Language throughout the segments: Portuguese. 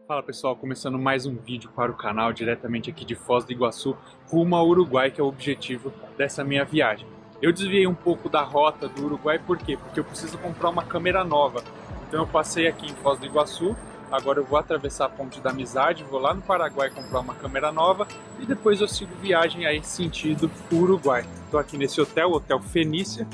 Fala pessoal, começando mais um vídeo para o canal, diretamente aqui de Foz do Iguaçu, rumo ao Uruguai, que é o objetivo dessa minha viagem. Eu desviei um pouco da rota do Uruguai, por quê? Porque eu preciso comprar uma câmera nova. Então eu passei aqui em Foz do Iguaçu, agora eu vou atravessar a Ponte da Amizade, vou lá no Paraguai comprar uma câmera nova e depois eu sigo viagem aí sentido Uruguai. Estou aqui nesse hotel, Hotel Fenícia.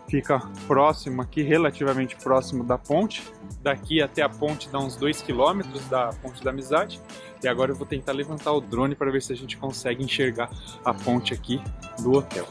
Fica próximo aqui, relativamente próximo da ponte. Daqui até a ponte dá uns 2 km da Ponte da Amizade. E agora eu vou tentar levantar o drone para ver se a gente consegue enxergar a ponte aqui do hotel.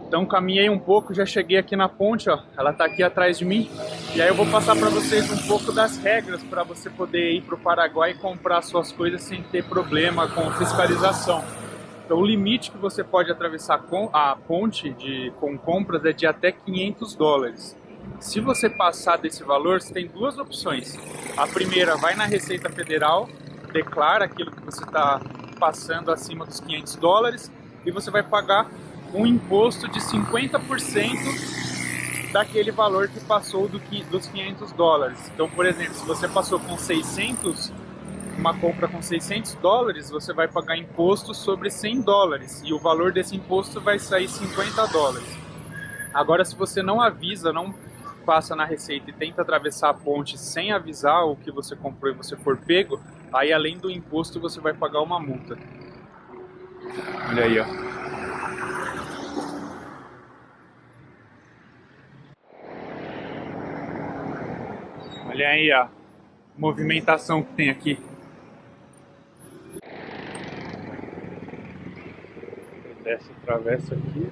Então caminhei um pouco, já cheguei aqui na ponte, ó. Ela tá aqui atrás de mim. E aí eu vou passar para vocês um pouco das regras para você poder ir para o Paraguai e comprar suas coisas sem ter problema com fiscalização. Então o limite que você pode atravessar com a ponte com compras é de até $500. Se você passar desse valor, você tem duas opções. A primeira, vai na Receita Federal, declara aquilo que você está passando acima dos $500 e você vai pagar um imposto de 50% daquele valor que passou dos $500. Então, por exemplo, se você passou com 600, uma compra com $600, você vai pagar imposto sobre $100 e o valor desse imposto vai sair $50. Agora, se você não avisa, não passa na Receita e tenta atravessar a ponte sem avisar o que você comprou e você for pego, aí além do imposto você vai pagar uma multa. Olha aí, ó. Olha aí a movimentação que tem aqui. Desce, atravessa aqui.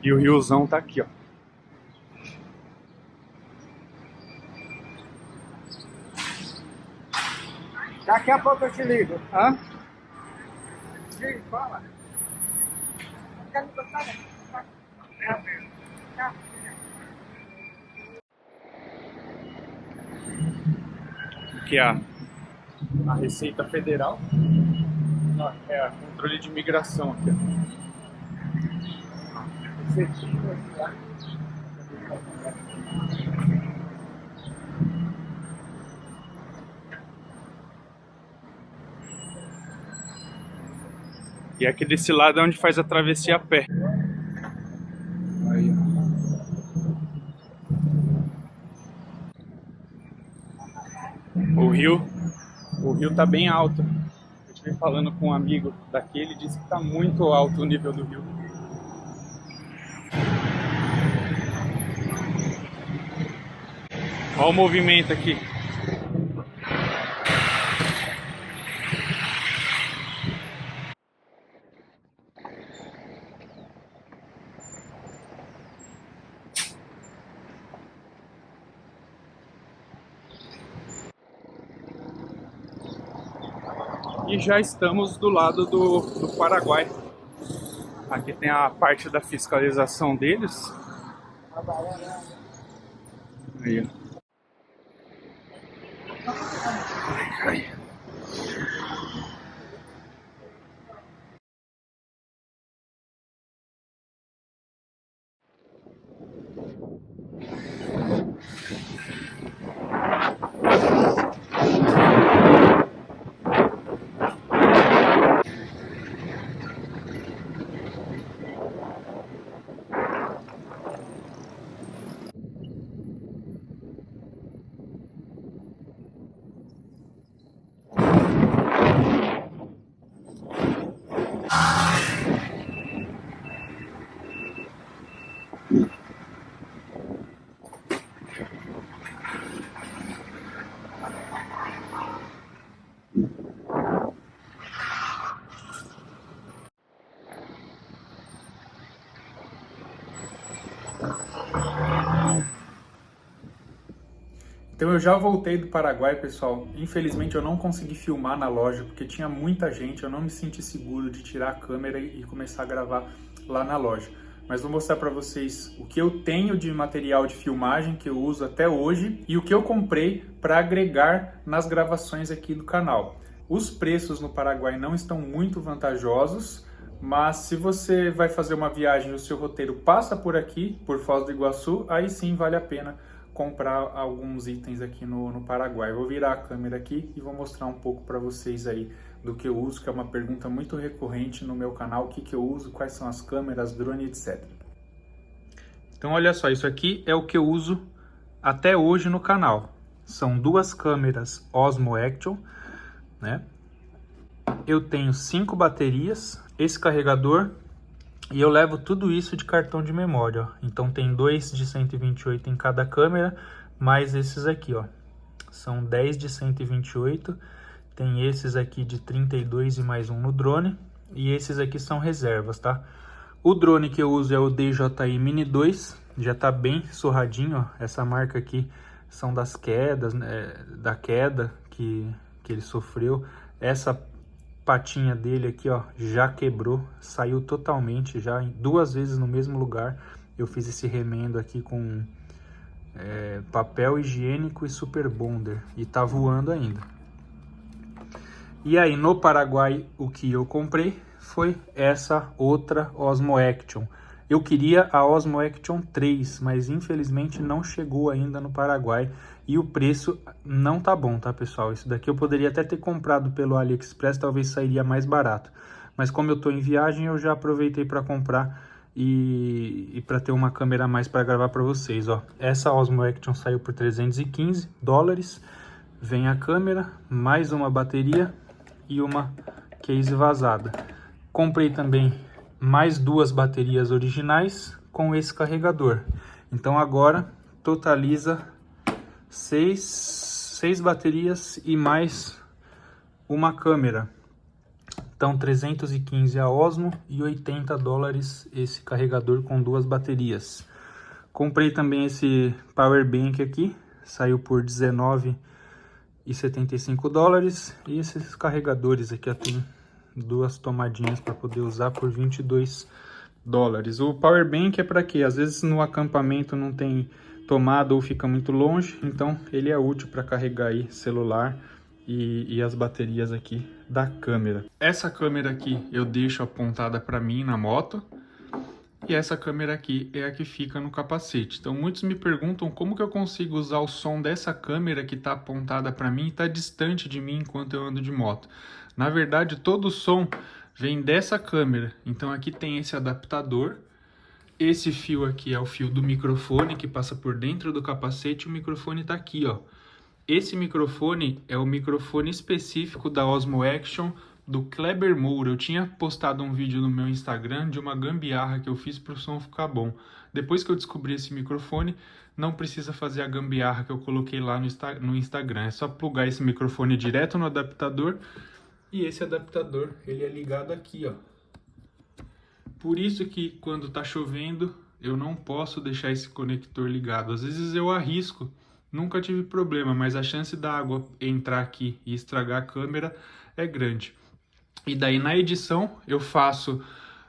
E o riozão tá aqui, ó. Daqui a pouco eu te ligo. Hã? Sim, fala. Aqui é a Receita Federal. É o controle de imigração aqui, ó. E aqui desse lado é onde faz a travessia a pé. Aí. O rio tá bem alto. Eu estive falando com um amigo daqui, ele disse que tá muito alto o nível do rio. Olha o movimento aqui. E já estamos do lado do Paraguai. Aqui tem a parte da fiscalização deles. Aí, ó. Ai. Então eu já voltei do Paraguai, pessoal. Infelizmente eu não consegui filmar na loja porque tinha muita gente, eu não me senti seguro de tirar a câmera e começar a gravar lá na loja. Mas vou mostrar para vocês o que eu tenho de material de filmagem que eu uso até hoje e o que eu comprei para agregar nas gravações aqui do canal. Os preços no Paraguai não estão muito vantajosos, mas se você vai fazer uma viagem e o seu roteiro passa por aqui, por Foz do Iguaçu, aí sim vale a pena comprar alguns itens aqui no Paraguai. Vou virar a câmera aqui e vou mostrar um pouco para vocês aí do que eu uso, que é uma pergunta muito recorrente no meu canal, o que eu uso, quais são as câmeras, drone, etc. Então olha só, isso aqui é o que eu uso até hoje no canal. São duas câmeras Osmo Action, né? Eu tenho 5 baterias, esse carregador, e eu levo tudo isso de cartão de memória, ó. Então tem 2 de 128 em cada câmera, mais esses aqui, ó. São 10 de 128, tem esses aqui de 32 e mais um no drone, e esses aqui são reservas, tá? O drone que eu uso é o DJI Mini 2, já tá bem surradinho, ó. Essa marca aqui são das quedas, né, da queda que ele sofreu. Essa patinha dele aqui, ó, já quebrou, saiu totalmente, já 2 vezes no mesmo lugar. Eu fiz esse remendo aqui com papel higiênico e super bonder e tá voando ainda. E aí no Paraguai o que eu comprei foi essa outra Osmo Action. Eu queria a Osmo Action 3, mas infelizmente não chegou ainda no Paraguai e o preço não tá bom, tá, pessoal? Isso daqui eu poderia até ter comprado pelo AliExpress, talvez sairia mais barato. Mas como eu tô em viagem, eu já aproveitei para comprar e para ter uma câmera a mais para gravar para vocês, ó. Essa Osmo Action saiu por $315. Vem a câmera, mais uma bateria e uma case vazada. Comprei também mais 2 baterias originais com esse carregador. Então agora totaliza 6 baterias e mais uma câmera. Então 315 a Osmo e $80 esse carregador com 2 baterias. Comprei também esse Power Bank aqui, saiu por $19,75. E esses carregadores aqui, ó, tem 2 tomadinhas para poder usar por $22. O Power Bank é para quê? Às vezes no acampamento não tem tomada ou fica muito longe, então ele é útil para carregar aí celular e as baterias aqui da câmera. Essa câmera aqui eu deixo apontada para mim na moto. E essa câmera aqui é a que fica no capacete. Então muitos me perguntam como que eu consigo usar o som dessa câmera que está apontada para mim e está distante de mim enquanto eu ando de moto. Na verdade, todo o som vem dessa câmera. Então aqui tem esse adaptador. Esse fio aqui é o fio do microfone que passa por dentro do capacete. O microfone está aqui, ó. Esse microfone é o microfone específico da Osmo Action do Kleber Moura. Eu tinha postado um vídeo no meu Instagram de uma gambiarra que eu fiz para o som ficar bom. Depois que eu descobri esse microfone, não precisa fazer a gambiarra que eu coloquei lá no Instagram. É só plugar esse microfone direto no adaptador e esse adaptador ele é ligado aqui, ó. Por isso que quando tá chovendo eu não posso deixar esse conector ligado. Às vezes eu arrisco, nunca tive problema, mas a chance da água entrar aqui e estragar a câmera é grande. E daí na edição eu faço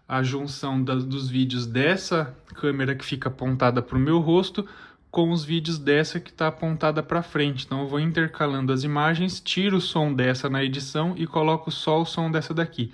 a junção dos vídeos dessa câmera que fica apontada para o meu rosto com os vídeos dessa que está apontada para frente. Então eu vou intercalando as imagens, tiro o som dessa na edição e coloco só o som dessa daqui.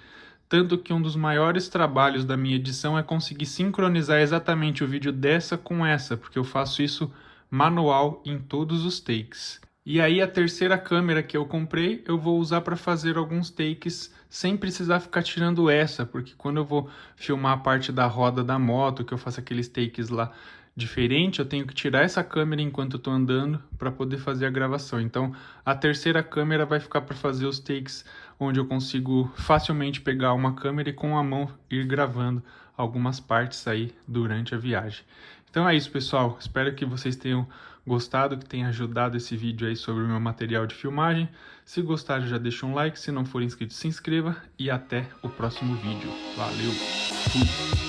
Tanto que um dos maiores trabalhos da minha edição é conseguir sincronizar exatamente o vídeo dessa com essa, porque eu faço isso manual em todos os takes. E aí a terceira câmera que eu comprei, eu vou usar para fazer alguns takes sem precisar ficar tirando essa, porque quando eu vou filmar a parte da roda da moto, que eu faço aqueles takes lá diferente, eu tenho que tirar essa câmera enquanto eu tô andando para poder fazer a gravação. Então a terceira câmera vai ficar para fazer os takes onde eu consigo facilmente pegar uma câmera e com a mão ir gravando algumas partes aí durante a viagem. Então é isso, pessoal. Espero que vocês tenham gostado, que tenha ajudado esse vídeo aí sobre o meu material de filmagem. Se gostaram, já deixa um like. Se não for inscrito, se inscreva. E até o próximo vídeo. Valeu! Fui!